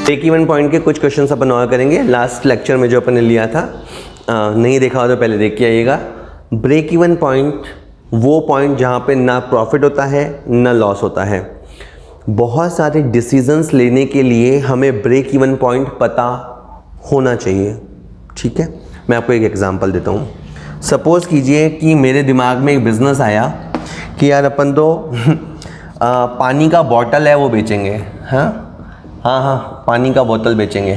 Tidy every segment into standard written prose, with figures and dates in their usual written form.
Break even point के कुछ questions अपन और करेंगे। लास्ट लेक्चर में जो अपन ने लिया था, नहीं देखा हो तो पहले देख के आइएगा। ब्रेक इवन पॉइंट वो पॉइंट जहाँ पे ना प्रॉफिट होता है ना लॉस होता है। बहुत सारे डिसीजंस लेने के लिए हमें ब्रेक इवन पॉइंट पता होना चाहिए, ठीक है। मैं आपको एक एग्जांपल देता हूँ। सपोज़ कीजिए कि मेरे दिमाग में एक बिज़नेस आया कि यार अपन तो पानी का बॉटल है वो बेचेंगे। हाँ, पानी का बोतल बेचेंगे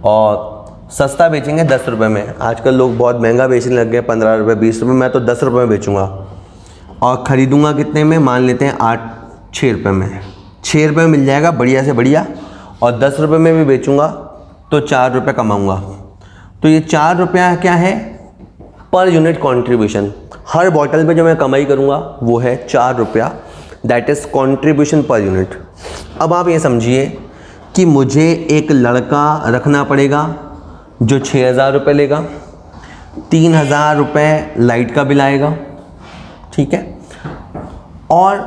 और सस्ता बेचेंगे 10 रुपये में। आजकल लोग बहुत महंगा बेचने लग गए, 15 रुपये 20 रुपये। मैं तो 10 रुपये में बेचूँगा और ख़रीदूँगा कितने में, मान लेते हैं 6 रुपये में। 6 रुपये में मिल जाएगा बढ़िया से बढ़िया, और 10 रुपये में भी बेचूँगा तो 4 रुपये कमाऊँगा। तो ये 4 रुपया क्या है, पर यूनिट कंट्रीब्यूशन। हर बॉटल पे जो मैं कमाई करूँगा वो है 4 रुपया, that is contribution per unit. अब आप ये समझिए कि मुझे एक लड़का रखना पड़ेगा जो 6,000 रुपये लेगा, 3,000 रुपये लाइट का बिल आएगा, ठीक है, और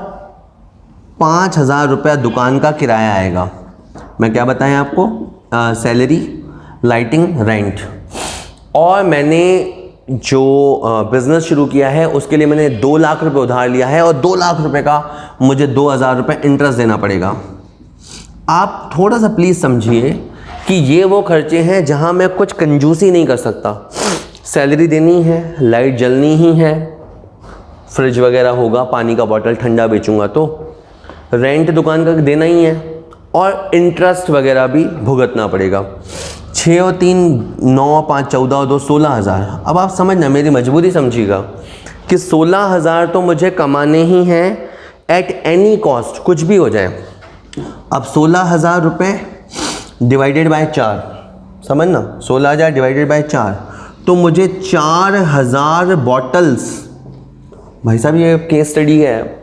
5,000 रुपया दुकान का किराया आएगा। मैं क्या बताएं आपको, सैलरी, लाइटिंग, रेंट। और मैंने जो बिज़नेस शुरू किया है उसके लिए मैंने 2 लाख रुपए उधार लिया है और 2 लाख रुपए का मुझे 2,000 रुपये इंटरेस्ट देना पड़ेगा। आप थोड़ा सा प्लीज़ समझिए कि ये वो खर्चे हैं जहां मैं कुछ कंजूसी नहीं कर सकता। सैलरी देनी है, लाइट जलनी ही है, फ्रिज वगैरह होगा, पानी का बॉटल ठंडा बेचूंगा तो रेंट दुकान का देना ही है, और इंटरेस्ट वगैरह भी भुगतना पड़ेगा। 6 और 3 9, 5 14 और 2 16,000। अब आप समझना, मेरी मजबूरी समझिएगा कि 16,000 तो मुझे कमाने ही हैं एट एनी कॉस्ट, कुछ भी हो जाए। अब 16,000 रुपये डिवाइडेड बाय 4, समझना, 16,000 डिवाइडेड बाय 4, तो मुझे 4,000 बॉटल्स। भाई साहब ये केस स्टडी है।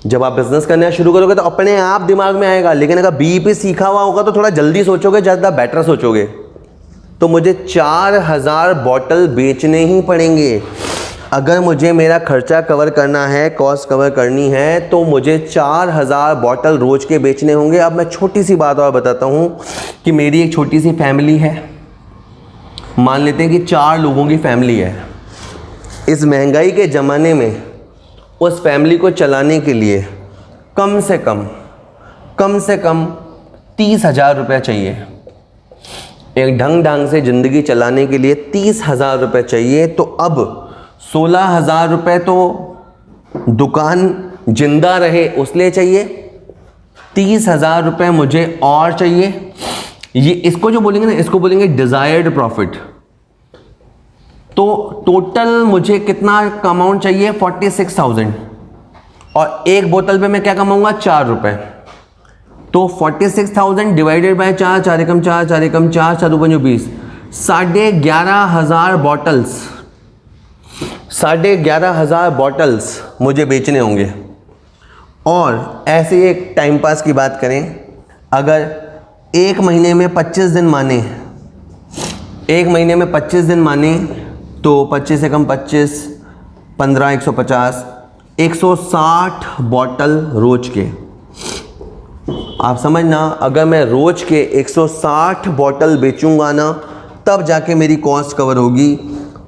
जब आप बिजनेस करना शुरू करोगे तो अपने आप दिमाग में आएगा, लेकिन अगर बीईपी सीखा हुआ होगा तो थोड़ा जल्दी सोचोगे, ज़्यादा बेटर सोचोगे। तो मुझे 4,000 बॉटल बेचने ही पड़ेंगे। अगर मुझे मेरा खर्चा कवर करना है, कॉस्ट कवर करनी है, तो मुझे 4,000 बॉटल रोज़ के बेचने होंगे। अब मैं छोटी सी बात और बताता हूँ कि मेरी एक छोटी सी फैमिली है। मान लेते हैं कि 4 लोगों की फैमिली है। इस महंगाई के ज़माने में उस फैमिली को चलाने के लिए कम से कम 30,000 रुपये चाहिए। एक ढंग से ज़िंदगी चलाने के लिए 30,000 रुपये चाहिए। तो अब 16,000 रुपये तो दुकान जिंदा रहे उसलिए चाहिए, 30,000 रुपये मुझे और चाहिए। ये इसको जो बोलेंगे ना, इसको बोलेंगे डिज़ायर्ड प्रॉफिट। तो टोटल मुझे कितना अमाउंट चाहिए, 46,000, और एक बोतल पे मैं क्या कमाऊंगा, 4 रुपये। तो 46,000 डिवाइडेड बाय 4, 4 एकम 4, 4 एकम 4, 4 दूनी 20, 11,500 बॉटल्स, 11,500 बॉटल्स मुझे बेचने होंगे। और ऐसे एक टाइम पास की बात करें, अगर एक महीने में 25 दिन माने, एक महीने में 25 दिन माने तो 25 एकम 25, 15, 150, 160 बॉटल रोज के। आप समझना, अगर मैं रोज के 160 बॉटल बेचूंगा ना, तब जाके मेरी कॉस्ट कवर होगी,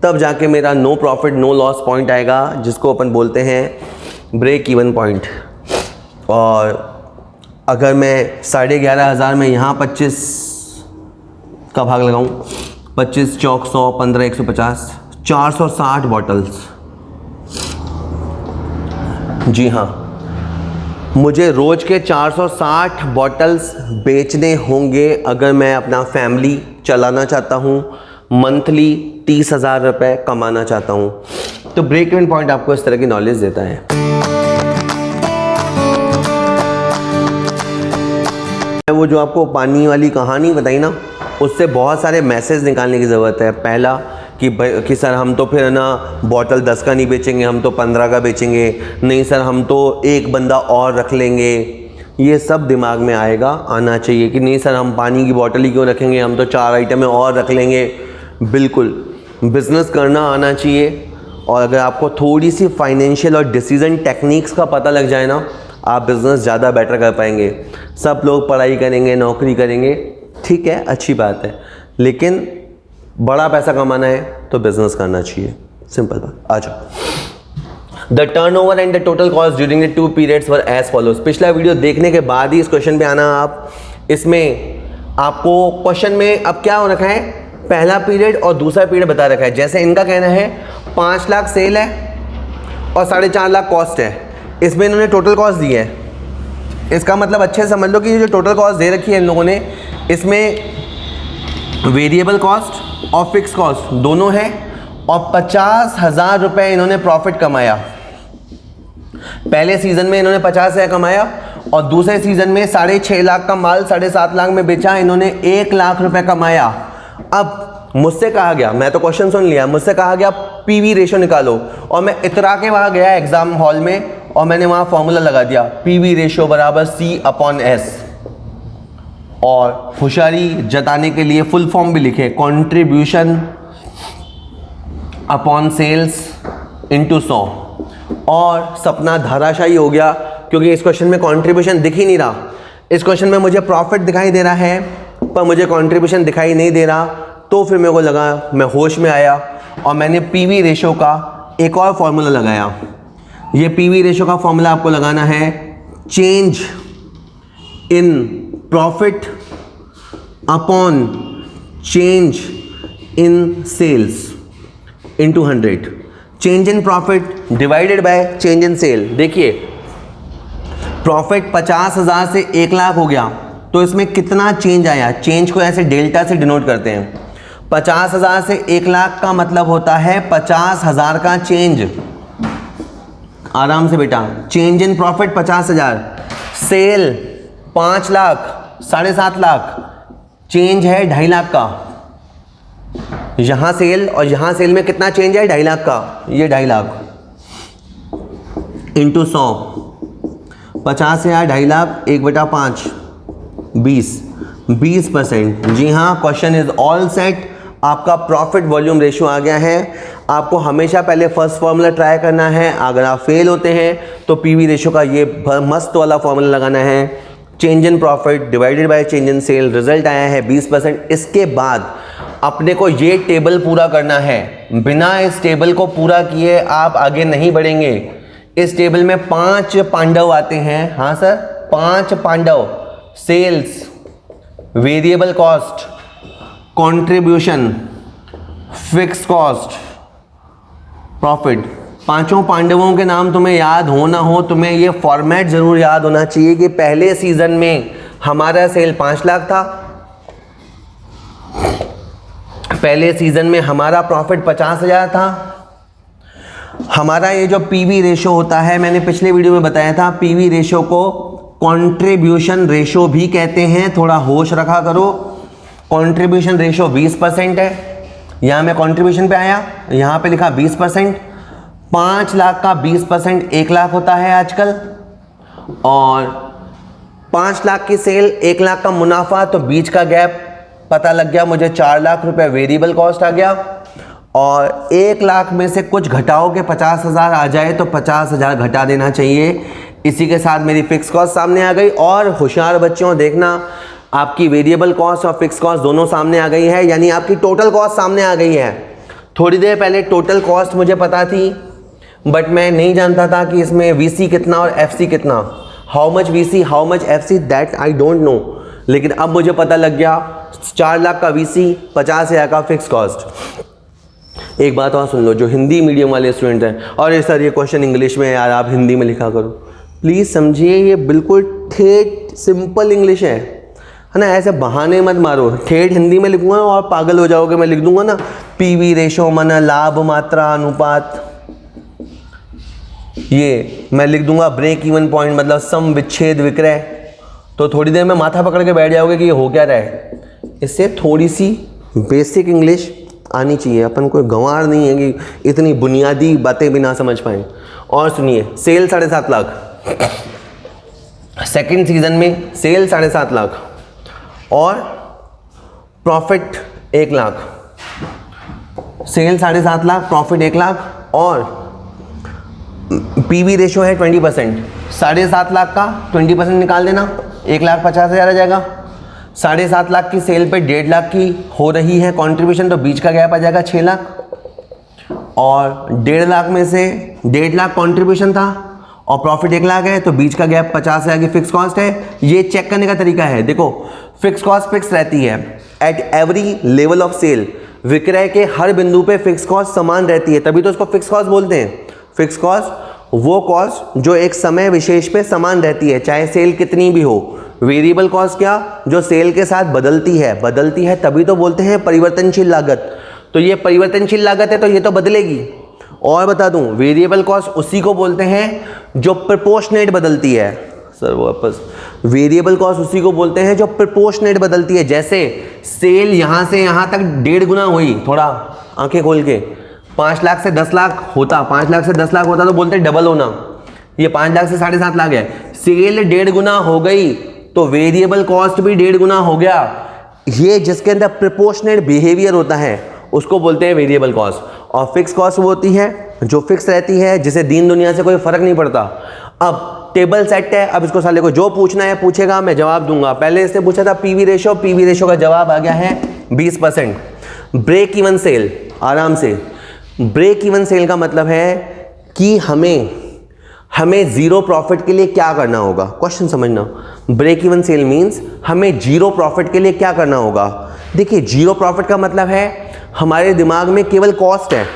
तब जाके मेरा no profit no loss point आएगा, जिसको अपन बोलते हैं ब्रेक इवन पॉइंट। और अगर मैं 11,500 में यहाँ 25 का भाग लगाऊं, 25 चौक 100, 15 150, 460 बॉटल्स। जी हाँ, मुझे रोज के 460 बॉटल्स बेचने होंगे अगर मैं अपना फैमिली चलाना चाहता हूँ, मंथली 30,000 रुपये कमाना चाहता हूँ। तो ब्रेक इवन पॉइंट आपको इस तरह की नॉलेज देता है। वो जो आपको पानी वाली कहानी बताई ना, उससे बहुत सारे मैसेज निकालने की ज़रूरत है। पहला कि सर हम तो फिर ना बॉटल 10 का नहीं बेचेंगे, हम तो 15 का बेचेंगे, नहीं सर हम तो एक बंदा और रख लेंगे। ये सब दिमाग में आना चाहिए कि नहीं सर हम पानी की बॉटल ही क्यों रखेंगे, हम तो 4 आइटमें और रख लेंगे। बिल्कुल बिज़नेस करना आना चाहिए। और अगर आपको थोड़ी सी फाइनेंशियल और डिसीजन टेक्निक्स का पता लग जाए ना, आप बिज़नेस ज़्यादा बेटर कर पाएंगे। सब लोग पढ़ाई करेंगे, नौकरी करेंगे, ठीक है, अच्छी बात है, लेकिन बड़ा पैसा कमाना है तो बिजनेस करना चाहिए, सिंपल बात। आ जाओ। The turnover and the total cost during the 2 periods were as follows. पिछला वीडियो देखने के बाद ही इस क्वेश्चन पे आना आप। इसमें आपको क्वेश्चन में अब क्या हो रखा है, पहला पीरियड और दूसरा पीरियड बता रखा है। जैसे इनका कहना है 5 लाख सेल है और 4.5 लाख कॉस्ट है, इसमें इन्होंने टोटल कॉस्ट दी है। इसका मतलब अच्छे से समझ लो कि ये जो टोटल कॉस्ट दे रखी है इन लोगों ने, इसमें वेरिएबल कॉस्ट और फिक्स कॉस्ट दोनों है, और 50,000 रुपये इन्होंने प्रॉफिट कमाया। पहले सीजन में इन्होंने 50,000 कमाया और दूसरे सीजन में 6.5 लाख का माल 7.5 लाख में बेचा, इन्होंने 1 लाख रुपए कमाया। अब मुझसे कहा गया, मैं तो क्वेश्चन सुन लिया, मुझसे कहा गया पीवी रेशो निकालो, और मैं इतरा के वहाँ गया एग्जाम हॉल में और मैंने वहाँ फॉर्मूला लगा दिया, पीवी रेशो बराबर C/S, और होशियारी जताने के लिए फुल फॉर्म भी लिखे, कंट्रीब्यूशन अपॉन सेल्स इंटू 100, और सपना धाराशाही हो गया क्योंकि इस क्वेश्चन में कंट्रीब्यूशन दिख ही नहीं रहा। इस क्वेश्चन में मुझे प्रॉफिट दिखाई दे रहा है पर मुझे कंट्रीब्यूशन दिखाई नहीं दे रहा, तो फिर मेरे को लगा, मैं होश में आया और मैंने पीवी रेशो का एक और फॉर्मूला लगाया। ये पीवी रेशो का फॉर्मूला आपको लगाना है, change in profit upon change in sales into 100, change in profit divided by change in sale. देखिए प्रॉफिट 50,000 से 1 लाख हो गया, तो इसमें कितना चेंज आया, चेंज को ऐसे डेल्टा से डिनोट करते हैं। 50,000 से 1 लाख का मतलब होता है 50,000 का चेंज। आराम से बेटा, change in profit 50,000, sale 5 lakh 7.5 lakh, change है 2.5 लाख का। यहां सेल और यहां सेल में कितना चेंज है, 2.5 लाख का, ये 2.5 लाख इंटू 100, 50 से 2.5 लाख 1/5, 20%। जी हाँ, क्वेश्चन इज ऑल सेट। आपका प्रॉफिट वॉल्यूम रेशियो आ गया है। आपको हमेशा पहले फर्स्ट फॉर्मूला ट्राई करना है, अगर आप फेल होते हैं तो पीवी रेशियो का ये मस्त वाला फॉर्मूला लगाना है, change in profit divided by change in sale, result आया है 20%। इसके बाद अपने को ये टेबल पूरा करना है, बिना इस टेबल को पूरा किए आप आगे नहीं बढ़ेंगे। इस टेबल में 5 पांडव आते हैं, हाँ sir 5 Pandav, sales, variable cost, contribution, fix cost, profit. 5 पांडवों के नाम तुम्हें याद हो ना हो, तुम्हें ये फॉर्मेट जरूर याद होना चाहिए कि पहले सीजन में हमारा सेल 5 लाख था, पहले सीजन में हमारा प्रॉफिट 50,000 था। हमारा ये जो पीवी रेशो होता है, मैंने पिछले वीडियो में बताया था, पीवी रेशो को कंट्रीब्यूशन रेशो भी कहते हैं, थोड़ा होश रखा करो। कंट्रीब्यूशन रेशो 20% है, यहाँ मैं कंट्रीब्यूशन पे आया, यहाँ पे लिखा 20%। 5 लाख का 20% 1 लाख होता है आजकल, और 5 लाख की सेल 1 लाख का मुनाफा, तो बीच का गैप पता लग गया मुझे, 4 लाख रुपए वेरिएबल कॉस्ट आ गया, और 1 लाख में से कुछ घटाओ के 50,000 आ जाए तो 50,000 घटा देना चाहिए। इसी के साथ मेरी फिक्स कॉस्ट सामने आ गई, और होशियार बच्चों देखना, आपकी वेरिएबल कॉस्ट और फिक्स कॉस्ट दोनों सामने आ गई है, यानी आपकी टोटल कॉस्ट सामने आ गई है। थोड़ी देर पहले टोटल कॉस्ट मुझे पता थी, बट मैं नहीं जानता था कि इसमें वीसी कितना और एफसी कितना, how much VC how much FC, that I don't know. लेकिन अब मुझे पता लग गया, 4 लाख का वीसी, 50,000 का फिक्स कॉस्ट। एक बात और सुन लो, जो हिंदी मीडियम वाले स्टूडेंट हैं, और ये सर ये क्वेश्चन इंग्लिश में है यार, आप हिंदी में लिखा करो, प्लीज़ समझिए ये बिल्कुल ठेठ सिंपल इंग्लिश है ना, ऐसे बहाने मत मारो। ठेठ हिंदी में लिखूंगा और पागल हो जाओगे, मैं लिख दूंगा ना पीवी रेशो मन लाभ मात्रा अनुपात, ये मैं लिख दूंगा ब्रेक इवन पॉइंट मतलब सम विच्छेद विक्रय, तो थोड़ी देर में माथा पकड़ के बैठ जाओगे कि ये हो क्या रहा है। इससे थोड़ी सी बेसिक इंग्लिश आनी चाहिए, अपन कोई गंवार नहीं है कि इतनी बुनियादी बातें भी ना समझ पाएँ। और सुनिए, सेल 7.5 लाख, सेकंड सीजन में सेल 7.5 लाख और profit 1 lakh, sale 7.5 lakh, profit 1 lakh, और पीवी रेशो है 20%। 7.5 लाख का 20% निकाल देना, 1,50,000 आ जाएगा। 7.5 लाख की सेल पे 1.5 लाख की हो रही है कंट्रीब्यूशन, तो बीच का गैप आ जाएगा 6 लाख, और 1.5 लाख में से 1.5 लाख कंट्रीब्यूशन था और प्रॉफिट 1 लाख है, तो बीच का गैप 50,000 की फिक्स कॉस्ट है। ये चेक करने का तरीका है, देखो फिक्स कॉस्ट फिक्स रहती है at every level of sale, विक्रय के हर बिंदु पे फिक्स कॉस्ट समान रहती है, तभी तो उसको फिक्स कॉस्ट बोलते हैं। फिक्स कॉस्ट वो कॉस्ट जो एक समय विशेष पे समान रहती है, चाहे सेल कितनी भी हो। वेरिएबल कॉस्ट क्या, जो सेल के साथ बदलती है तभी तो बोलते हैं परिवर्तनशील लागत। तो ये परिवर्तनशील लागत है तो ये तो बदलेगी। और बता दूं, वेरिएबल कॉस्ट उसी को बोलते हैं जो प्रोपोर्शनेट बदलती है। सर वापस, वेरिएबल कॉस्ट उसी को बोलते हैं जो प्रोपोर्शनेट बदलती है। जैसे सेल यहाँ से यहाँ तक 1.5 गुना हुई, थोड़ा आंखें खोल के, 5 लाख से 10 लाख होता, 5 लाख से 10 लाख होता तो बोलते हैं डबल होना। ये 5 लाख से 7.5 लाख है, सेल 1.5 गुना हो गई तो वेरिएबल कॉस्ट भी 1.5 गुना हो गया। ये जिसके अंदर प्रोपोर्शनेट बिहेवियर होता है उसको बोलते हैं वेरिएबल कॉस्ट। और फिक्स कॉस्ट वो होती है जो फिक्स रहती है, जिसे दीन दुनिया से कोई फर्क नहीं पड़ता। अब टेबल सेट है, अब इसको साले को जो पूछना है पूछेगा, मैं जवाब दूंगा। पहले इसने पूछा था पीवी रेशो का जवाब आ गया है 20%। ब्रेक इवन सेल, आराम से, ब्रेक इवन सेल का मतलब है कि हमें जीरो प्रॉफिट के लिए क्या करना होगा। क्वेश्चन समझना, ब्रेक इवन सेल मींस हमें जीरो प्रॉफिट के लिए क्या करना होगा। देखिए, जीरो प्रॉफिट का मतलब है हमारे दिमाग में केवल कॉस्ट है।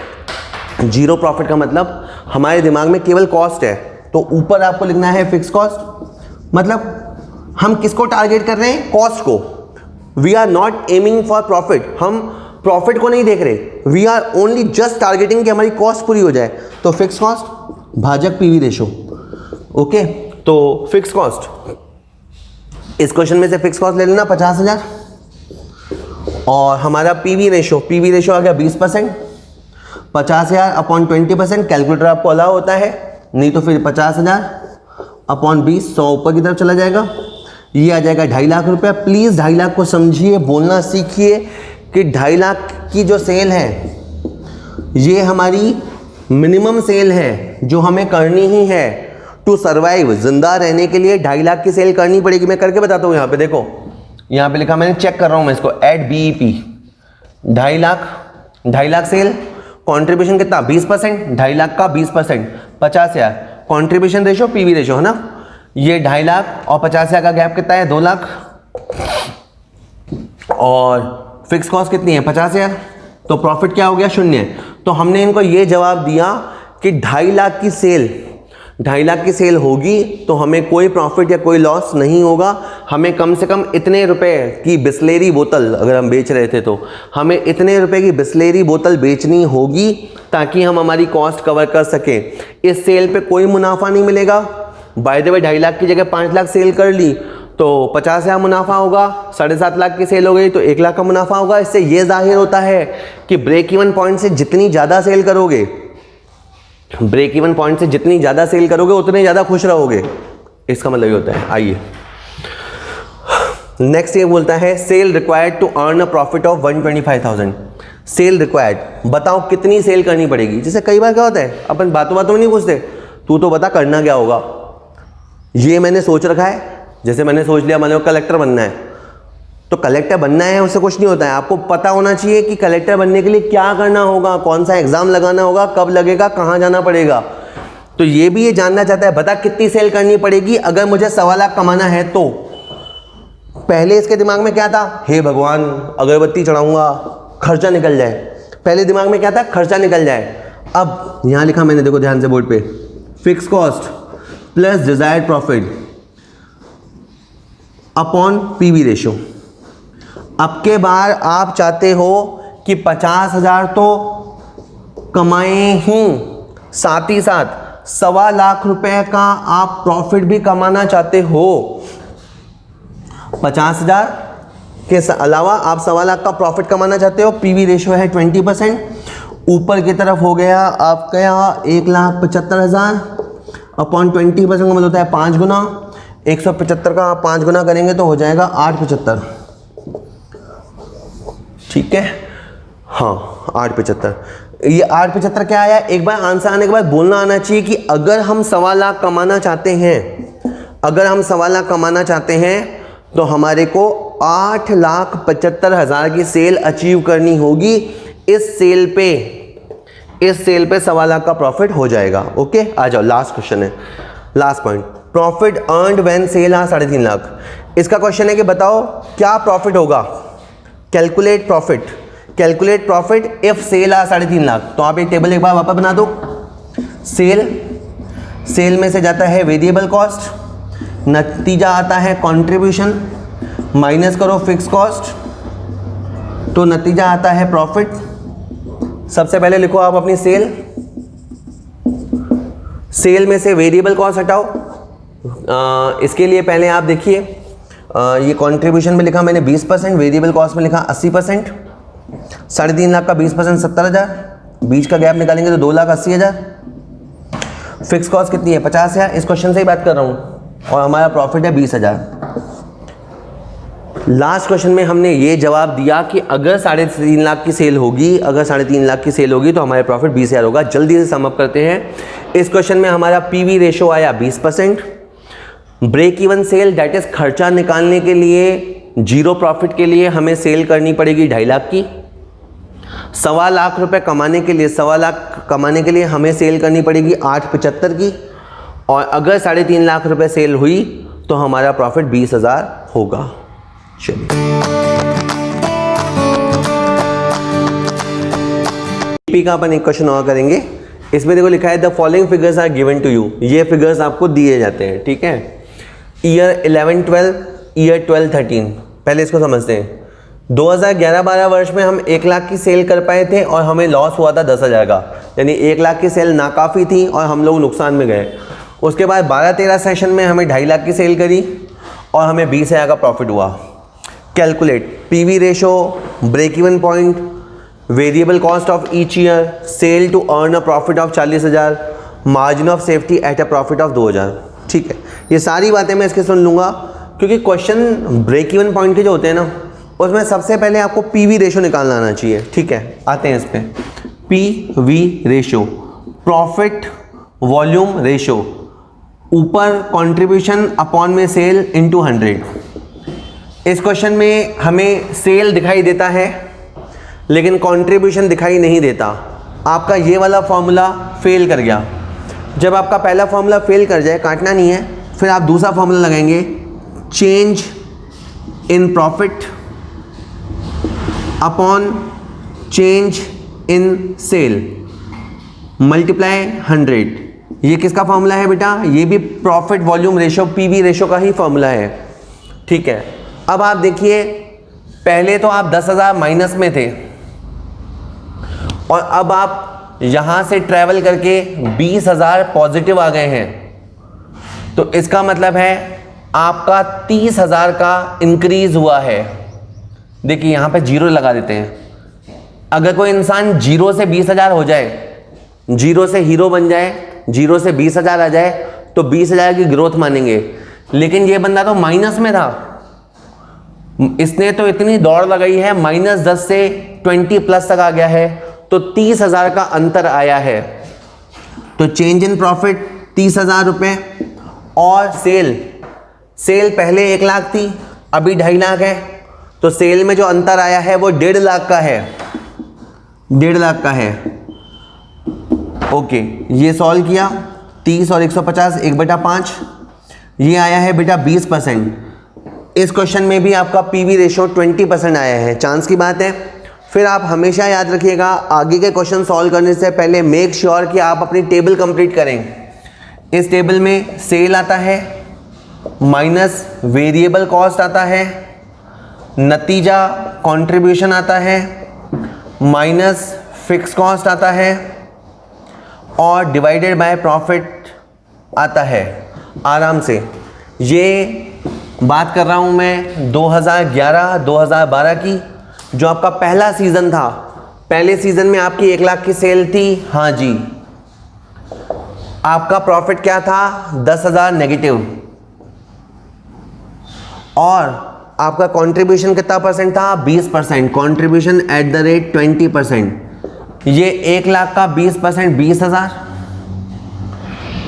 जीरो प्रॉफिट का मतलब हमारे दिमाग में केवल कॉस्ट है, तो ऊपर आपको लिखना है फिक्स कॉस्ट। मतलब हम किसको टारगेट कर रहे हैं, कॉस्ट को। We are not aiming for profit, हम प्रॉफिट को नहीं देख रहे, we are only just targeting कि हमारी कॉस्ट पूरी हो जाए। तो फिक्स कॉस्ट भाजक पीवी रेशो। ओके, तो फिक्स कॉस्ट, इस क्वेश्चन में से फिक्स कॉस्ट ले लेना 50,000, और हमारा पीवी रेशो आ गया 20%। 50,000 अपॉन 20%, कैलकुलेटर आपको अलाउ होता है, नहीं तो फिर 50,000 अपॉन 20, 100 ऊपर की तरफ चला जाएगा, ये आ जाएगा 2.5 लाख रुपया। प्लीज़ 2.5 लाख को समझिए, बोलना सीखिए कि 2.5 लाख की जो सेल है ये हमारी मिनिमम सेल है जो हमें करनी ही है टू सर्वाइव। जिंदा रहने के लिए 2.5 लाख की सेल करनी पड़ेगी। मैं करके बताता हूँ, यहाँ पे देखो, यहाँ पे लिखा, मैंने चेक कर रहा हूँ मैं इसको, at BEP 2.5 lakh sale, contribution कितना 20%, 2.5 लाख का 20% 50,000, कंट्रीब्यूशन रेशो पीवी रेशो है ना, ये 2.5 लाख और 50,000 का गैप कितना है 2 लाख, और फिक्स कॉस्ट कितनी है 50,000, तो प्रॉफिट क्या हो गया 0। तो हमने इनको ये जवाब दिया कि 2.5 लाख की सेल होगी तो हमें कोई प्रॉफिट या कोई लॉस नहीं होगा। हमें कम से कम इतने रुपए की बिस्लेरी बोतल, अगर हम बेच रहे थे तो हमें इतने रुपए की बिस्लेरी बोतल बेचनी होगी ताकि हम हमारी कॉस्ट कवर कर सकें। इस सेल पे कोई मुनाफा नहीं मिलेगा। बाय द वे 2.5 लाख की जगह 5 लाख सेल कर ली तो 50,000 मुनाफा होगा, 7.5 लाख की सेल हो गई तो 1 लाख का मुनाफा होगा। इससे ये जाहिर होता है कि ब्रेक इवन पॉइंट से जितनी ज़्यादा सेल करोगे, ब्रेक इवन पॉइंट से जितनी ज़्यादा सेल करोगे उतने ज़्यादा खुश रहोगे, इसका मतलब ये होता है। आइए नेक्स्ट ये बोलता है sale required to earn a profit of 125,000। Sale required, बताओ कितनी सेल करनी पड़ेगी। जैसे कई बार क्या होता है, अपन बातों बातों में नहीं पूछते, तू तो बता करना क्या होगा। ये मैंने सोच रखा है, जैसे मैंने सोच लिया मान लो कलेक्टर बनना है, तो कलेक्टर बनना है उससे कुछ नहीं होता है। आपको पता होना चाहिए कि कलेक्टर बनने के लिए क्या करना होगा, कौन सा एग्जाम लगाना होगा, कब लगेगा, कहाँ जाना पड़ेगा। तो ये भी ये जानना चाहता है, बता कितनी सेल करनी पड़ेगी अगर मुझे 1.25 लाख कमाना है। तो पहले इसके दिमाग में क्या था, हे भगवान अगरबत्ती चढ़ाऊंगा खर्चा निकल जाए। पहले दिमाग में क्या था, खर्चा निकल जाए। अब यहाँ लिखा मैंने, देखो ध्यान से बोर्ड पे, fix cost plus desired profit upon PV ratio. अब के बार आप चाहते हो कि 50,000 तो कमाए ही, साथ ही साथ 1.25 लाख रुपए का आप प्रॉफिट भी कमाना चाहते हो। 50,000 के अलावा आप 1.25 लाख का प्रॉफिट कमाना चाहते हो। पीवी रेशो है 20%। ऊपर की तरफ हो गया आपका यहाँ 1,75,000 अपॉन 20% का मतलब होता है 5 गुना। 175 का आप 5 गुना करेंगे तो हो जाएगा 875। ठीक है, हाँ 875। ये 875 क्या आया, एक बार आंसर आने के बाद बोलना आना चाहिए कि अगर हम 1.25 लाख कमाना चाहते हैं, अगर हम 1.25 लाख कमाना चाहते हैं तो हमारे को 8,75,000 की सेल अचीव करनी होगी। इस सेल पे 1.25 लाख का प्रॉफिट हो जाएगा। ओके, आ जाओ, लास्ट क्वेश्चन है, last point. Profit earned when sale at 3.5 lakh. इसका क्वेश्चन है कि बताओ क्या प्रॉफिट होगा। Calculate profit if sale at 3.5 lakh. तो आप एक टेबल एक बार वापस बना दो। सेल में से जाता है वेरिएबल कॉस्ट, नतीजा आता है कंट्रीब्यूशन, माइनस करो फिक्स कॉस्ट, तो नतीजा आता है प्रॉफिट। सबसे पहले लिखो आप अपनी सेल में से वेरिएबल कॉस्ट हटाओ। इसके लिए पहले आप देखिए, ये कंट्रीब्यूशन में लिखा मैंने 20%, वेरिएबल कॉस्ट में लिखा 80%। 3.5 लाख का 20% 70,000, बीच का गैप निकालेंगे तो 2,80,000। फिक्स कॉस्ट कितनी है? 50,000। इस क्वेश्चन से ही बात कर रहा हूँ, और हमारा प्रॉफिट है 20,000। लास्ट क्वेश्चन में हमने ये जवाब दिया कि अगर 3.5 लाख की सेल होगी, तो हमारे प्रॉफिट 20,000 होगा। जल्दी से सम अप करते हैं। इस क्वेश्चन में हमारा पीवी रेशो आया 20%। Break even sale, that is खर्चा निकालने के लिए, जीरो प्रॉफिट के लिए हमें सेल करनी पड़ेगी 2.5 लाख की। 1.25 लाख रुपए कमाने के लिए हमें सेल करनी पड़ेगी 8.75 की। और अगर 3.5 लाख रुपए सेल हुई तो हमारा प्रॉफिट 20,000 होगा। चलिए, का अपन एक क्वेश्चन और करेंगे। इसमें देखो लिखा है the following figures are given to you. ये फिगर्स आपको दिए जाते हैं, ठीक है। Year 11-12, year 12-13। पहले इसको समझते हैं। 2011-12 वर्ष में हम 1 लाख की सेल कर पाए थे और हमें लॉस हुआ था 10,000 का, यानी 1 लाख की सेल नाकाफ़ी थी और हम लोग नुकसान में गए। उसके बाद 12-13 सेशन में हमें 2.5 लाख की सेल करी और हमें 20,000 का प्रॉफिट हुआ। Calculate PV ratio, break even point, variable cost of each year, sale to earn a profit of 40,000, margin of safety at a profit of 2,000। ठीक है, ये सारी बातें मैं इसके सुन लूँगा, क्योंकि क्वेश्चन ब्रेक इवन पॉइंट के जो होते हैं ना, उसमें सबसे पहले आपको पीवी रेशो निकालना आना चाहिए। ठीक है, आते हैं इस पर। PV ratio, profit volume ratio, ऊपर कंट्रीब्यूशन अपॉन में सेल इनटू 100। इस क्वेश्चन में हमें सेल दिखाई देता है लेकिन कंट्रीब्यूशन दिखाई नहीं देता। आपका ये वाला फॉर्मूला फेल कर गया। जब आपका पहला फॉर्मूला फेल कर जाए, काटना नहीं है, फिर आप दूसरा फॉर्मूला लगाएंगे, change in profit upon change in sale multiply 100। ये किसका फॉर्मूला है बेटा? ये भी profit volume ratio, PV ratio का ही फॉर्मूला है। ठीक है, अब आप देखिए, पहले तो आप 10,000 माइनस में थे और अब आप यहां से ट्रैवल करके 20,000 पॉजिटिव आ गए हैं। तो इसका मतलब है आपका 30,000 का इंक्रीज हुआ है। देखिए यहां पे जीरो लगा देते हैं। अगर कोई इंसान जीरो से 20,000 हो जाए, जीरो से हीरो बन जाए, जीरो से 20,000 आ जाए, तो 20,000 की ग्रोथ मानेंगे। लेकिन ये बंदा तो माइनस में था, इसने तो इतनी दौड़ लगाई है, -10 से 20 प्लस तक आ गया है, तो 30,000 का अंतर आया है। तो चेंज इन प्रॉफिट 30,000 रुपये। और सेल पहले 1 लाख थी, अभी 2.5 लाख है, तो सेल में जो अंतर आया है वो 1.5 लाख का है, 1.5 लाख का है। ओके, ये सॉल्व किया, 30 और 150 1/5, ये आया है बेटा 20%। इस क्वेश्चन में भी आपका पीवी रेशो 20% आया है, चांस की बात है। फिर आप हमेशा याद रखिएगा, आगे के क्वेश्चन सॉल्व करने से पहले मेक श्योर कि आप अपनी टेबल कंप्लीट करें। इस टेबल में सेल आता है, माइनस वेरिएबल कॉस्ट आता है, नतीजा कंट्रीब्यूशन आता है, माइनस फिक्स कॉस्ट आता है, और डिवाइडेड बाय प्रॉफिट आता है। आराम से, ये बात कर रहा हूं मैं 2011-2012 की, जो आपका पहला सीजन था। पहले सीजन में आपकी 1 लाख की सेल थी, हाँ जी। आपका प्रॉफिट क्या था? 10,000 नेगेटिव। और आपका कंट्रीब्यूशन कितना परसेंट था? 20%। Contribution at the rate 20%। ये 1 लाख का 20% 20,000।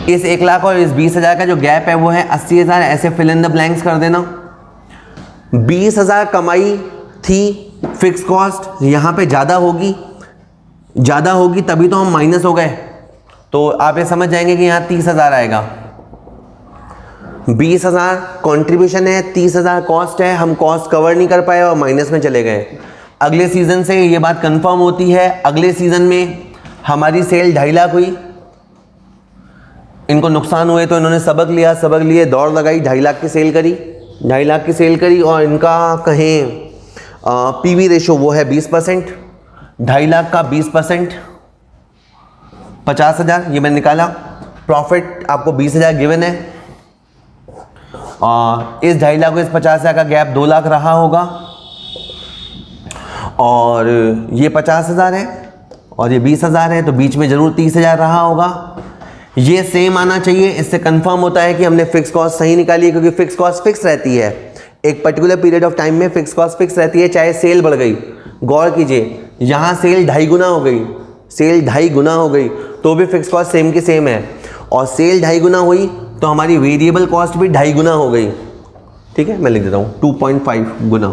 इस 1 लाख और इस 20,000 का जो गैप है वो है 80,000। ऐसे फिल इन द ब्लैंक्स कर देना। 20,000 कमाई थी, फिक्स कॉस्ट यहाँ पे ज़्यादा होगी तभी तो हम माइनस हो गए। तो आप ये समझ जाएंगे कि यहाँ 30,000 आएगा। 20,000 कंट्रीब्यूशन है, 30,000 कॉस्ट है, हम कॉस्ट कवर नहीं कर पाए और माइनस में चले गए। अगले सीज़न से ये बात कंफर्म होती है, अगले सीज़न में हमारी सेल 2.5 लाख हुई, इनको नुकसान हुए तो इन्होंने सबक लिए, दौड़ लगाई, 2.5 लाख की सेल करी, 2.5 लाख की सेल करी और इनका कहें पीवी रेशो वो है 20%, 2.5 लाख का 20% 50,000, ये मैंने निकाला। प्रॉफिट आपको 20,000 गिवन है और इस 2.5 लाख को इस 50,000 का गैप 2 लाख रहा होगा और ये 50,000 है और ये 20,000 है, तो बीच में ज़रूर 30,000 रहा होगा। ये सेम आना चाहिए, इससे कंफर्म होता है कि हमने फिक्स कॉस्ट सही निकाली है, क्योंकि फिक्स कॉस्ट फिक्स रहती है। एक पर्टिकुलर पीरियड ऑफ टाइम में फिक्स कॉस्ट फिक्स रहती है, चाहे सेल बढ़ गई। गौर कीजिए, यहाँ सेल 2.5 गुना हो गई, सेल 2.5 गुना हो गई तो भी फिक्स कॉस्ट सेम की सेम है, और सेल 2.5 गुना हुई तो हमारी वेरिएबल कॉस्ट भी 2.5 गुना हो गई। ठीक है, मैं लिख देता हूँ 2.5 गुना।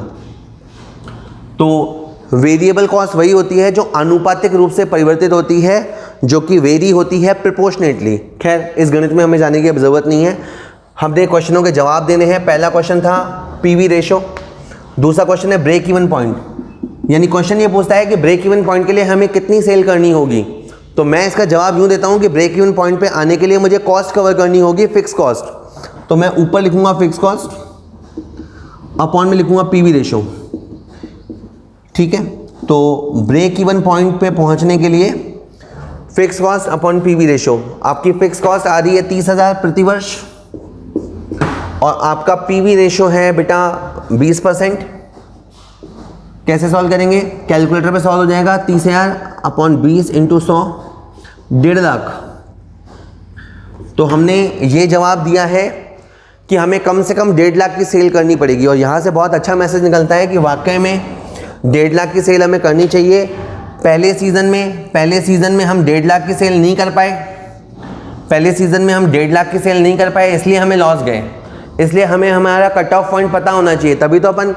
तो वेरिएबल कॉस्ट वही होती है जो आनुपातिक रूप से परिवर्तित होती है, जो कि वेरी होती है प्रोपोर्शनेटली। खैर, इस गणित में हमें जाने की अब ज़रूरत नहीं है, हमने क्वेश्चनों के जवाब देने हैं। पहला क्वेश्चन था पीवी रेशो, दूसरा क्वेश्चन है ब्रेक इवन पॉइंट, यानी क्वेश्चन ये पूछता है कि ब्रेक इवन पॉइंट के लिए हमें कितनी सेल करनी होगी। तो मैं इसका जवाब यूँ देता हूँ कि ब्रेक इवन पॉइंट पे आने के लिए मुझे कॉस्ट कवर करनी होगी, फिक्स कॉस्ट। तो मैं ऊपर लिखूँगा फिक्स कॉस्ट, अपॉन में लिखूँगा पीवी रेशो। ठीक है, तो ब्रेक इवन पॉइंट पे पहुँचने के लिए fix cost upon PV ratio. आपकी फिक्स कॉस्ट आ रही है 30,000 प्रति वर्ष और आपका पीवी रेशो है बेटा 20%। कैसे सॉल्व करेंगे? कैलकुलेटर पे सॉल्व हो जाएगा। 30,000 अपॉन 20 इंटू 100, 1.5 लाख। तो हमने ये जवाब दिया है कि हमें कम से कम 1.5 लाख की सेल करनी पड़ेगी, और यहाँ से बहुत अच्छा मैसेज निकलता है कि वाकई में 1.5 लाख की सेल हमें करनी चाहिए। पहले सीज़न में हम 1.5 लाख की सेल नहीं कर पाए, इसलिए हमें लॉस गए। इसलिए हमें हमारा कट ऑफ पॉइंट पता होना चाहिए, तभी तो अपन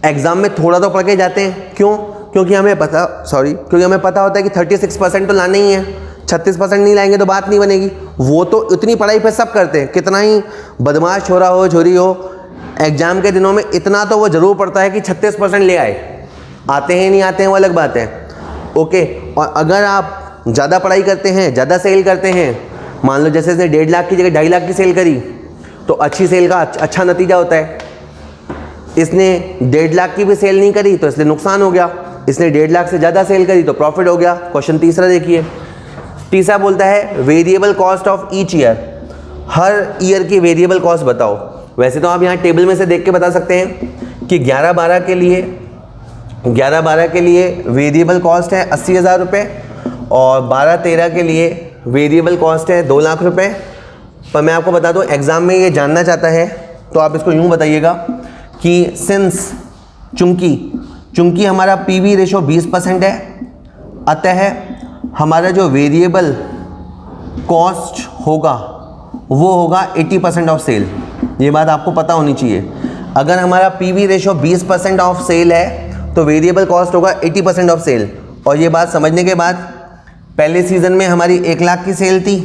एग्ज़ाम में थोड़ा तो पढ़ के जाते हैं। क्यों? क्योंकि हमें पता होता है कि 36% तो लाना ही है, 36% नहीं लाएंगे तो बात नहीं बनेगी। वो तो इतनी पढ़ाई पे सब करते हैं, कितना ही बदमाश छोरा हो छोरी हो, एग्ज़ाम के दिनों में इतना तो वो ज़रूर पड़ता है कि 36% ले आए। आते हैं नहीं आते हैं वो अलग बात है। ओके, और अगर आप ज़्यादा पढ़ाई करते हैं, ज़्यादा सेल करते हैं, मान लो जैसे इसने 1.5 लाख की जगह 2.5 लाख की सेल करी, तो अच्छी सेल का अच्छा नतीजा होता है। इसने 1.5 लाख की भी सेल नहीं करी तो इसलिए नुकसान हो गया, इसने 1.5 लाख से ज़्यादा सेल करी तो प्रॉफिट हो गया। क्वेश्चन तीसरा देखिए, तीसरा बोलता है variable cost of each year, her year की वेरिएबल कॉस्ट बताओ। वैसे तो आप यहाँ टेबल में से देख के बता सकते हैं कि 11-12 के लिए वेरिएबल कॉस्ट है 80,000 रुपये और 12-13 के लिए वेरिएबल कॉस्ट है 2 लाख रुपये। पर मैं आपको बता दूं, एग्ज़ाम में ये जानना चाहता है तो आप इसको यूँ बताइएगा कि सिंस चूँकि हमारा पीवी रेशो 20% है, अतः हमारा जो वेरिएबल कॉस्ट होगा वो होगा 80% ऑफ सेल। ये बात आपको पता होनी चाहिए। अगर हमारा पीवी रेशो 20% ऑफ सेल है तो वेरिएबल कॉस्ट होगा 80% ऑफ सेल। और ये बात समझने के बाद, पहले सीज़न में हमारी 1 लाख की सेल थी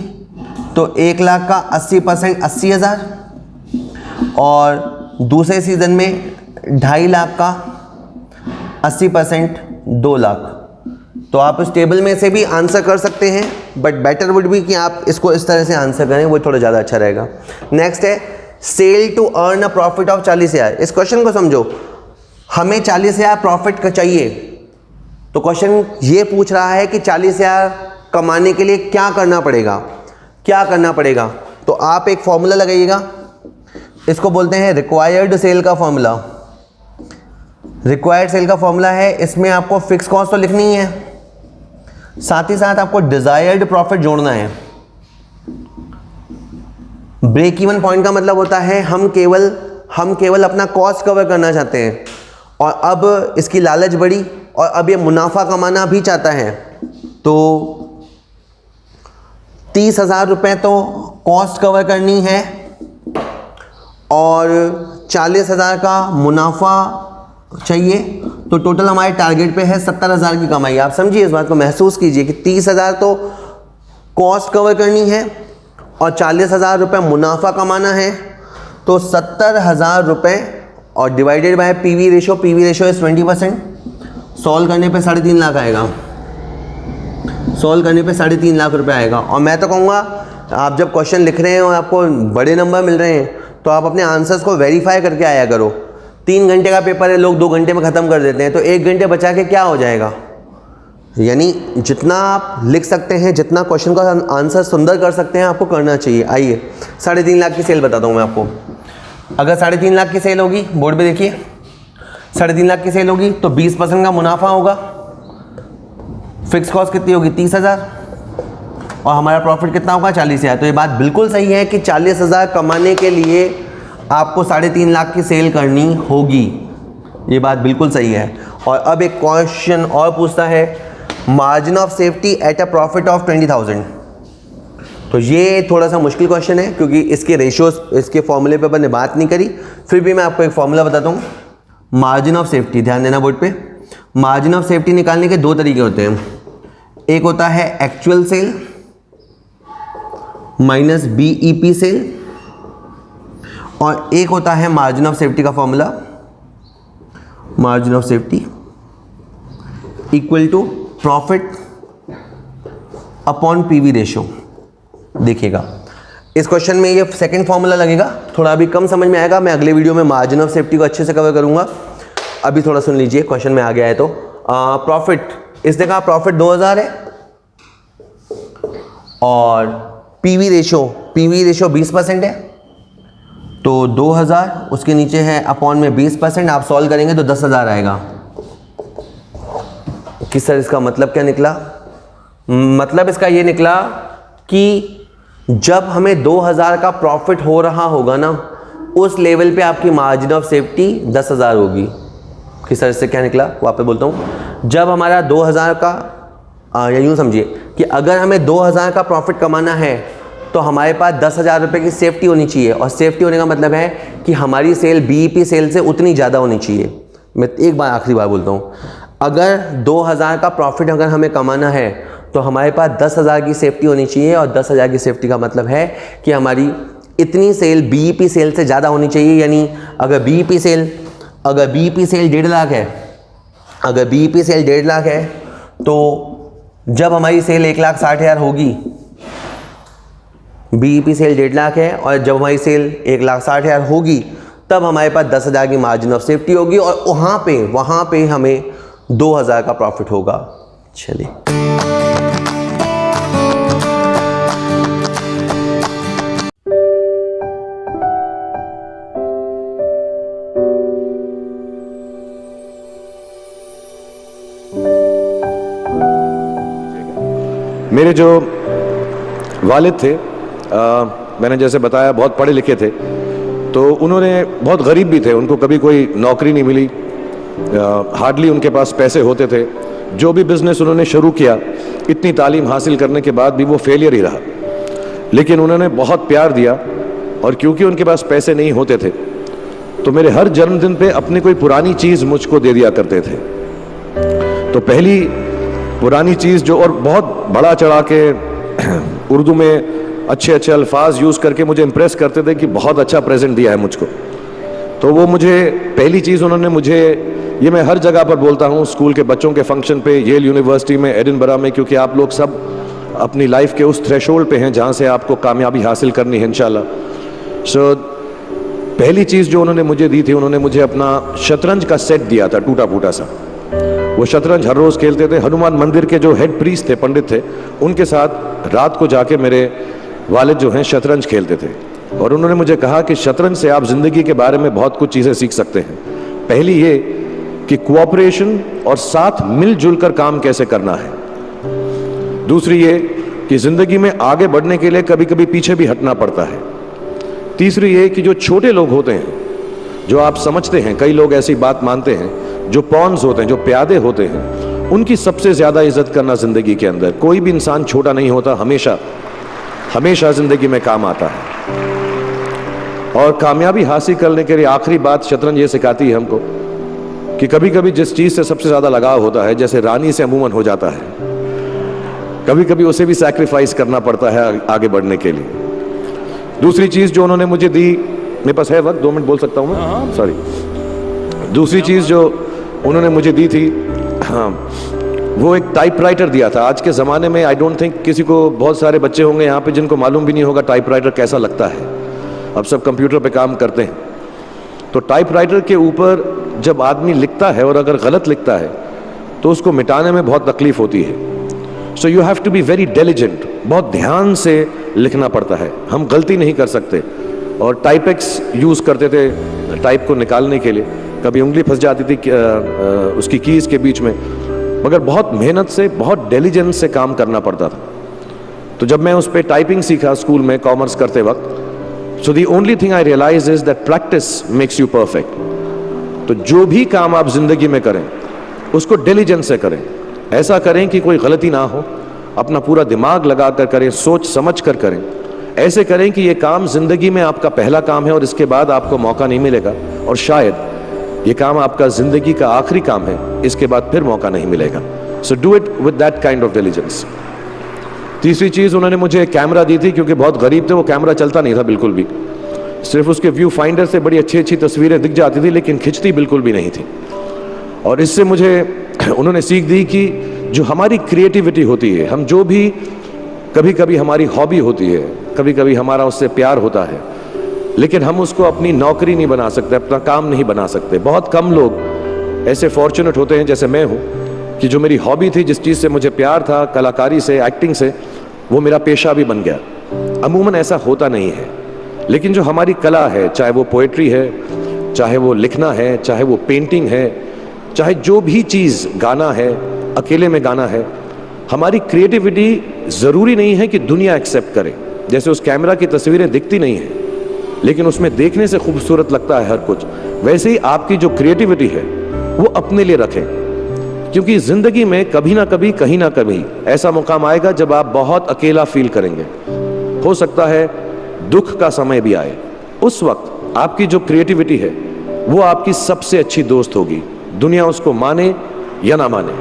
तो 1 लाख का 80% 80,000 और दूसरे सीज़न में 2.5 लाख का 80% 2 लाख। तो आप इस टेबल में से भी आंसर कर सकते हैं, बट बेटर वुड भी कि आप इसको इस तरह से आंसर करें, वो थोड़ा ज़्यादा अच्छा रहेगा। नेक्स्ट है sale to earn a profit of 40,000। इस क्वेश्चन को समझो, हमें 40,000 प्रॉफिट का चाहिए, तो क्वेश्चन ये पूछ रहा है कि 40,000 कमाने के लिए क्या करना पड़ेगा। तो आप एक फॉर्मूला लगाइएगा, इसको बोलते हैं रिक्वायर्ड सेल का फॉर्मूला। रिक्वायर्ड सेल का फॉर्मूला है, इसमें आपको फिक्स कॉस्ट तो लिखनी ही है, साथ ही साथ आपको डिजायर्ड प्रॉफिट जोड़ना है। ब्रेक इवन पॉइंट का मतलब होता है हम केवल अपना कॉस्ट कवर करना चाहते हैं, और अब इसकी लालच बढ़ी और अब ये मुनाफा कमाना भी चाहता है। तो 30,000 रुपये तो कॉस्ट कवर करनी है और 40,000 का मुनाफा चाहिए, तो टोटल हमारे टारगेट पे है 70,000 की कमाई। आप समझिए इस बात को, महसूस कीजिए कि 30,000 तो कॉस्ट कवर करनी है और 40,000 रुपये मुनाफा कमाना है, तो 70,000 रुपये और divided by PV ratio, PV ratio is 20%, solve करने पे 3.5 लाख आएगा, सॉल्व करने पे 3.5 लाख रुपये आएगा। और मैं तो कहूँगा आप जब क्वेश्चन लिख रहे हैं और आपको बड़े नंबर मिल रहे हैं तो आप अपने आंसर्स को वेरीफाई करके आया करो। 3 घंटे का पेपर है, लोग 2 घंटे में ख़त्म कर देते हैं, तो 1 घंटे बचा के क्या हो जाएगा। यानी जितना आप लिख सकते हैं, जितना क्वेश्चन का आंसर सुंदर कर सकते हैं, आपको करना चाहिए। आइए 3.5 लाख की सेल बताता हूँ मैं आपको। अगर 3.5 लाख की सेल होगी, बोर्ड पे देखिए, 3.5 लाख की सेल होगी तो 20% का मुनाफा होगा, फिक्स कॉस्ट कितनी होगी 30,000 और हमारा प्रॉफिट कितना होगा 40,000। तो ये बात बिल्कुल सही है कि 40,000 कमाने के लिए आपको 3.5 लाख की सेल करनी होगी, ये बात बिल्कुल सही है। और अब एक क्वेश्चन और पूछता है, margin of safety at a profit of 20,000। तो ये थोड़ा सा मुश्किल क्वेश्चन है क्योंकि इसके रेशियोज, इसके फॉर्मूले पे अपन ने बात नहीं करी, फिर भी मैं आपको एक फॉर्मूला बताता हूँ। मार्जिन ऑफ सेफ्टी, ध्यान देना बोर्ड पे, मार्जिन ऑफ सेफ्टी निकालने के 2 तरीके होते हैं। एक होता है actual sale minus BEP sale, और एक होता है मार्जिन ऑफ सेफ्टी का formula, margin of safety equal to profit upon PV ratio. देखिएगा इस क्वेश्चन में ये सेकंड फॉर्मूला लगेगा, थोड़ा अभी कम समझ में आएगा, मैं अगले वीडियो में मार्जिन ऑफ सेफ्टी को अच्छे से कवर करूंगा। अभी थोड़ा सुन लीजिए, क्वेश्चन में आ गया है तो प्रॉफिट, इसने कहा प्रॉफिट 2,000 है और पीवी रेशो 20% है, तो 2,000 उसके नीचे है अपॉन में 20%, आप सॉल्व करेंगे तो 10,000 आएगा। कि सर इसका मतलब क्या निकला? मतलब इसका ये निकला कि जब हमें 2,000 का प्रॉफिट हो रहा होगा ना, उस लेवल पे आपकी मार्जिन ऑफ सेफ्टी 10,000 होगी। कि सर इससे क्या निकला, वापस बोलता हूँ, जब हमारा 2,000 का या यूँ समझिए कि अगर हमें 2,000 का प्रॉफिट कमाना है तो हमारे पास 10,000 रुपये की सेफ्टी होनी चाहिए, और सेफ्टी होने का मतलब है कि हमारी सेल बीईपी सेल से उतनी ज़्यादा होनी चाहिए। मैं एक बार आखिरी बार बोलता हूँ, अगर 2,000 का प्रॉफिट अगर हमें कमाना है तो हमारे पास 10,000 की सेफ्टी होनी चाहिए, और 10,000 की सेफ्टी का मतलब है कि हमारी इतनी सेल बीईपी सेल से ज़्यादा होनी चाहिए। यानी अगर बीईपी सेल 1.5 लाख है, अगर बीईपी सेल 1.5 लाख है, तो जब हमारी सेल 1,60,000 होगी, बीईपी सेल 1.5 लाख है और जब हमारी सेल 1,60,000 होगी, तब हमारे पास 10,000 की मार्जिन ऑफ सेफ्टी होगी, और वहाँ पे हमें 2,000 का प्रॉफिट होगा। चलिए मेरे जो वालिद थे, मैंने जैसे बताया बहुत पढ़े लिखे थे, तो उन्होंने बहुत गरीब भी थे, उनको कभी कोई नौकरी नहीं मिली, हार्डली उनके पास पैसे होते थे। जो भी बिज़नेस उन्होंने शुरू किया, इतनी तालीम हासिल करने के बाद भी वो फेलियर ही रहा। लेकिन उन्होंने बहुत प्यार दिया, और क्योंकि उनके पास पैसे नहीं होते थे तो मेरे हर जन्मदिन पे अपनी कोई पुरानी चीज़ मुझको दे दिया करते थे। तो पहली पुरानी चीज़ जो, और बहुत बड़ा चढ़ा के उर्दू में अच्छे अच्छे अल्फाज यूज़ करके मुझे इम्प्रेस करते थे कि बहुत अच्छा प्रेजेंट दिया है मुझको। तो वो मुझे पहली चीज़ उन्होंने मुझे, ये मैं हर जगह पर बोलता हूँ, स्कूल के बच्चों के फंक्शन पे, येल यूनिवर्सिटी में, एडिनबरा में, क्योंकि आप लोग सब अपनी लाइफ के उस थ्रेशोल्ड पे हैं जहाँ से आपको कामयाबी हासिल करनी है इंशाल्लाह। सो पहली चीज़ जो उन्होंने मुझे दी थी, उन्होंने मुझे अपना शतरंज का सेट दिया था, टूटा फूटा सा। वो शतरंज हर रोज़ खेलते थे। हनुमान मंदिर के जो हेड प्रीस्ट थे, पंडित थे, उनके साथ रात को जाके मेरे वालिद जो हैं शतरंज खेलते थे। और उन्होंने मुझे कहा कि शतरंज से आप ज़िंदगी के बारे में बहुत कुछ चीज़ें सीख सकते हैं। पहली ये कि कोऑपरेशन और साथ मिलजुल कर काम कैसे करना है। दूसरी ये कि ज़िंदगी में आगे बढ़ने के लिए कभी कभी पीछे भी हटना पड़ता है। तीसरी ये कि जो छोटे लोग होते हैं, जो आप समझते हैं, कई लोग ऐसी बात मानते हैं, जो पॉन्स होते हैं, जो प्यादे होते हैं, उनकी सबसे ज़्यादा इज्जत करना ज़िंदगी के अंदर। कोई भी इंसान छोटा नहीं होता, हमेशा हमेशा ज़िंदगी में काम आता है। और कामयाबी हासिल करने के लिए आखिरी बात शतरंज ये सिखाती है हमको कि कभी कभी जिस चीज़ से सबसे ज़्यादा लगाव होता है, जैसे रानी से अमूमन हो जाता है, कभी कभी उसे भी सैक्रिफाइस करना पड़ता है आगे बढ़ने के लिए। दूसरी चीज़ जो उन्होंने मुझे दी, मेरे पास है वक्त, 2 मिनट बोल सकता हूँ मैं, सॉरी। दूसरी चीज़ जो उन्होंने मुझे दी थी, हाँ, वो एक टाइपराइटर दिया था। आज के ज़माने में आई डोंट थिंक किसी को, बहुत सारे बच्चे होंगे यहाँ पे जिनको मालूम भी नहीं होगा टाइपराइटर कैसा लगता है। अब सब कंप्यूटर पे काम करते हैं, तो टाइपराइटर के ऊपर जब आदमी लिखता है और अगर गलत लिखता है तो उसको मिटाने में बहुत तकलीफ होती है। So you have to be very diligent, बहुत ध्यान से लिखना पड़ता है। हम गलती नहीं कर सकते। और टाइपेक्स यूज़ करते थे टाइप को निकालने के लिए, कभी उंगली फंस जाती थी उसकी कीज़ के बीच में, मगर बहुत मेहनत से, बहुत डिलिजेंस से काम करना पड़ता था। तो जब मैं उस पर टाइपिंग सीखा स्कूल में कॉमर्स करते वक्त, so the only thing I realise is that practice makes you perfect. तो जो भी काम आप जिंदगी में करें उसको डिलिजेंस से करें, ऐसा करें कि कोई गलती ना हो, अपना पूरा दिमाग लगा कर करें, सोच समझ कर करें, ऐसे करें कि ये काम जिंदगी में आपका पहला काम है और इसके बाद आपको मौका नहीं मिलेगा, और शायद ये काम आपका जिंदगी का आखिरी काम है, इसके बाद फिर मौका नहीं मिलेगा। So do it with that kind of diligence. तीसरी चीज़ उन्होंने मुझे कैमरा दी थी, क्योंकि बहुत गरीब थे, वो कैमरा चलता नहीं था बिल्कुल भी, सिर्फ उसके व्यू फाइंडर से बड़ी अच्छी अच्छी तस्वीरें दिख जाती थी, लेकिन खिंचती बिल्कुल भी नहीं थी। और इससे मुझे उन्होंने सीख दी कि जो हमारी क्रिएटिविटी होती है, हम जो भी, कभी कभी हमारी हॉबी होती है, कभी कभी हमारा उससे प्यार होता है, लेकिन हम उसको अपनी नौकरी नहीं बना सकते, अपना काम नहीं बना सकते। बहुत कम लोग ऐसे फॉर्चुनेट होते हैं जैसे मैं हूँ कि जो मेरी हॉबी थी, जिस चीज़ से मुझे प्यार था, कलाकारी से, एक्टिंग से, वो मेरा पेशा भी बन गया। अमूमन ऐसा होता नहीं है, लेकिन जो हमारी कला है, चाहे वो पोएट्री है, चाहे वो लिखना है, चाहे वो पेंटिंग है, चाहे जो भी चीज़, गाना है, अकेले में गाना है, हमारी क्रिएटिविटी ज़रूरी नहीं है कि दुनिया एक्सेप्ट करे। जैसे उस कैमरा की तस्वीरें दिखती नहीं हैं, लेकिन उसमें देखने से खूबसूरत लगता है हर कुछ, वैसे ही आपकी जो क्रिएटिविटी है वो अपने लिए रखें, क्योंकि ज़िंदगी में कभी ना कभी, कहीं ना कभी ऐसा मुकाम आएगा जब आप बहुत अकेला फील करेंगे। हो सकता है दुख का समय भी आए, उस वक्त आपकी जो क्रिएटिविटी है वो आपकी सबसे अच्छी दोस्त होगी, दुनिया उसको माने या ना माने।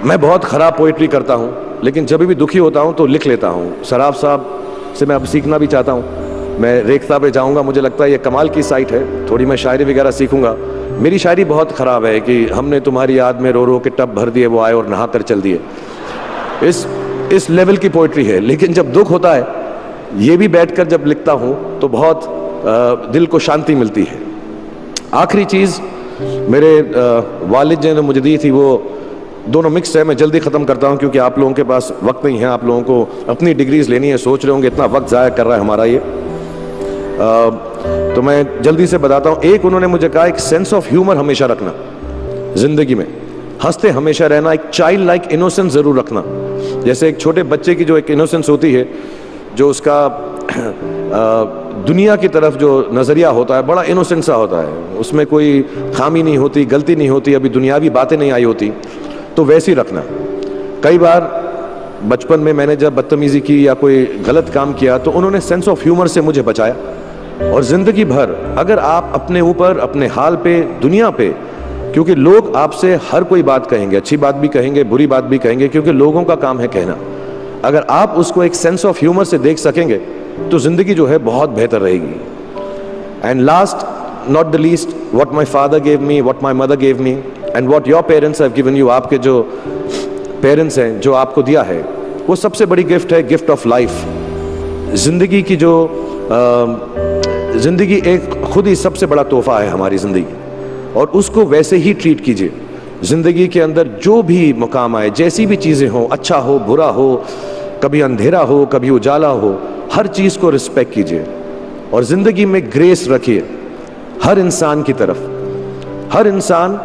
मैं बहुत ख़राब पोइट्री करता हूँ, लेकिन जब भी दुखी होता हूँ तो लिख लेता हूँ। सराफ साहब से मैं अब सीखना भी चाहता हूँ। मैं रेखता पे जाऊँगा, मुझे लगता है ये कमाल की साइट है, थोड़ी मैं शायरी वगैरह सीखूँगा। मेरी शायरी बहुत ख़राब है कि हमने तुम्हारी याद में रो रो के टब भर दिए, वो आए और नहा कर चल दिए, इस लेवल की पोइट्री है। लेकिन जब दुख होता है, ये भी बैठकर जब लिखता हूँ तो बहुत दिल को शांति मिलती है। आखिरी चीज़ मेरे वालिद जी ने मुझे दी थी, वो दोनों मिक्स है, मैं जल्दी ख़त्म करता हूँ क्योंकि आप लोगों के पास वक्त नहीं है, आप लोगों को अपनी डिग्रीज लेनी है, सोच रहे होंगे इतना वक्त ज़ाया कर रहा है हमारा ये। तो मैं जल्दी से बताता हूँ। एक, उन्होंने मुझे कहा एक सेंस ऑफ ह्यूमर हमेशा रखना, ज़िंदगी में हंसते हमेशा रहना, एक चाइल्ड लाइक इनोसेंस ज़रूर रखना। जैसे एक छोटे बच्चे की जो एक इनोसेंस होती है, जो उसका दुनिया की तरफ जो नज़रिया होता है बड़ा इनोसेंट सा होता है, उसमें कोई खामी नहीं होती, गलती नहीं होती, अभी दुनियावी बातें नहीं आई होती, तो वैसे ही रखना। कई बार बचपन में मैंने जब बदतमीज़ी की या कोई गलत काम किया तो उन्होंने सेंस ऑफ ह्यूमर से मुझे बचाया। और ज़िंदगी भर अगर आप अपने ऊपर, अपने हाल पे, दुनिया पे, क्योंकि लोग आपसे हर कोई बात कहेंगे, अच्छी बात भी कहेंगे, बुरी बात भी कहेंगे, क्योंकि लोगों का काम है कहना। अगर आप उसको एक सेंस ऑफ ह्यूमर से देख सकेंगे तो ज़िंदगी जो है बहुत बेहतर रहेगी। And last not the least, what my father gave me, what my mother gave me and what your parents have given you, आपके जो पेरेंट्स हैं, जो आपको दिया है, वो सबसे बड़ी गिफ्ट है, गिफ्ट ऑफ लाइफ। ज़िंदगी की जो ज़िंदगी एक खुद ही सबसे बड़ा तोहफा है हमारी ज़िंदगी, और उसको वैसे ही ट्रीट कीजिए। ज़िंदगी के अंदर जो भी मुकाम आए, जैसी भी चीज़ें हों, अच्छा हो, बुरा हो, कभी अंधेरा हो, कभी उजाला हो, हर चीज़ को रिस्पेक्ट कीजिए और ज़िंदगी में ग्रेस रखिए हर इंसान की तरफ। हर इंसान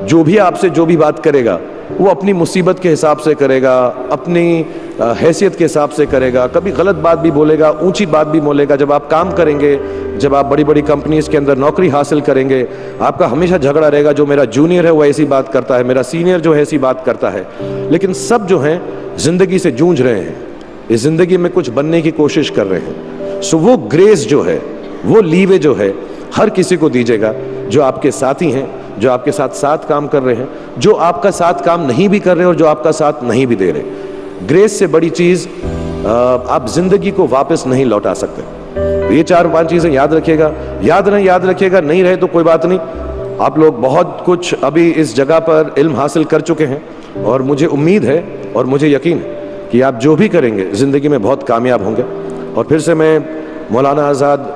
जो भी आपसे जो भी बात करेगा वो अपनी मुसीबत के हिसाब से करेगा, अपनी हैसियत के हिसाब से करेगा, कभी गलत बात भी बोलेगा, ऊंची बात भी बोलेगा। जब आप काम करेंगे, जब आप बड़ी बड़ी कंपनीज के अंदर नौकरी हासिल करेंगे, आपका हमेशा झगड़ा रहेगा, जो मेरा जूनियर है वो ऐसी बात करता है, मेरा सीनियर जो है ऐसी बात करता है। लेकिन सब जो हैं ज़िंदगी से जूझ रहे हैं, इस ज़िंदगी में कुछ बनने की कोशिश कर रहे हैं। सो वो ग्रेस जो है, वो लीवे जो है, हर किसी को दीजिएगा जो आपके साथी हैं, जो आपके साथ साथ काम कर रहे हैं, जो आपका साथ काम नहीं भी कर रहे और जो आपका साथ नहीं भी दे रहे। ग्रेस से बड़ी चीज आप जिंदगी को वापस नहीं लौटा सकते। ये 4-5 चीजें याद रखिएगा। याद रखिएगा, नहीं रहे तो कोई बात नहीं। आप लोग बहुत कुछ अभी इस जगह पर इल्म हासिल कर चुके हैं और मुझे उम्मीद है और मुझे यकीन है कि आप जो भी करेंगे जिंदगी में बहुत कामयाब होंगे। और फिर से मैं मौलाना आज़ाद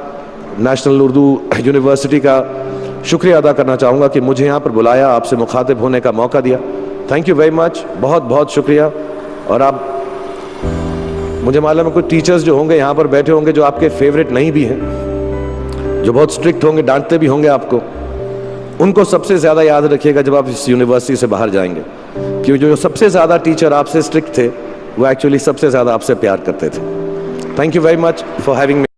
नेशनल उर्दू यूनिवर्सिटी का शुक्रिया अदा करना चाहूँगा कि मुझे यहाँ पर बुलाया, आपसे मुखातिब होने का मौका दिया। थैंक यू वेरी मच, बहुत बहुत शुक्रिया। और आप, मुझे मालूम है कुछ टीचर्स जो होंगे यहाँ पर बैठे होंगे जो आपके फेवरेट नहीं भी हैं, जो बहुत स्ट्रिक्ट होंगे, डांटते भी होंगे आपको, उनको सबसे ज़्यादा याद रखिएगा जब आप इस यूनिवर्सिटी से बाहर जाएंगे, क्योंकि जो सबसे ज़्यादा टीचर आपसे स्ट्रिक्ट थे वो एक्चुअली सबसे ज़्यादा आपसे प्यार करते थे। Thank you very much for having me.